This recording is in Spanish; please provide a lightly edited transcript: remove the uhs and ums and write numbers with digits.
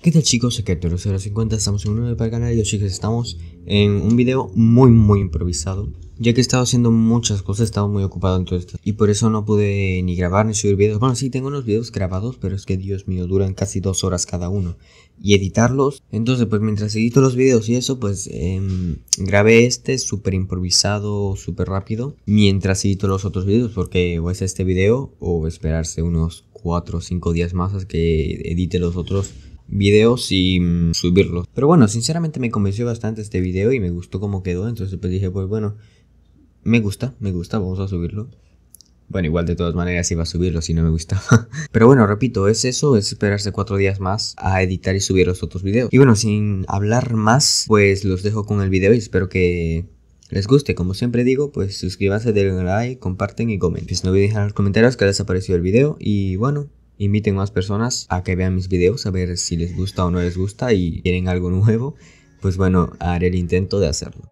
¿Qué tal chicos? Soy Kertero050, estamos en un nuevo para el canal y hoy chicos estamos en un video muy improvisado. Ya que he estado haciendo muchas cosas, he estado muy ocupado en todo esto y por eso no pude ni grabar ni subir videos. Bueno, sí, tengo unos videos grabados, pero es que Dios mío, duran casi 2 horas cada uno. Y editarlos, entonces pues mientras edito los videos y eso, pues grabé este súper improvisado, súper rápido. Mientras edito los otros videos, porque o es este video o esperarse unos 4 o 5 días más a que edite los otros videos y subirlos. Pero bueno, sinceramente me convenció bastante este video y me gustó cómo quedó. Entonces pues dije, pues bueno, me gusta, vamos a subirlo. Bueno, igual de todas maneras iba a subirlo si no me gustaba. Pero bueno, repito, es eso, es esperarse 4 días más a editar y subir los otros videos. Y bueno, sin hablar más, pues los dejo con el video y espero que les guste. Como siempre digo, pues suscríbanse, denle un like, comparten y comenten. Pues no olviden dejar en los comentarios qué les ha parecido el video y bueno, inviten más personas a que vean mis videos, a ver si les gusta o no les gusta y quieren algo nuevo. Pues bueno, haré el intento de hacerlo.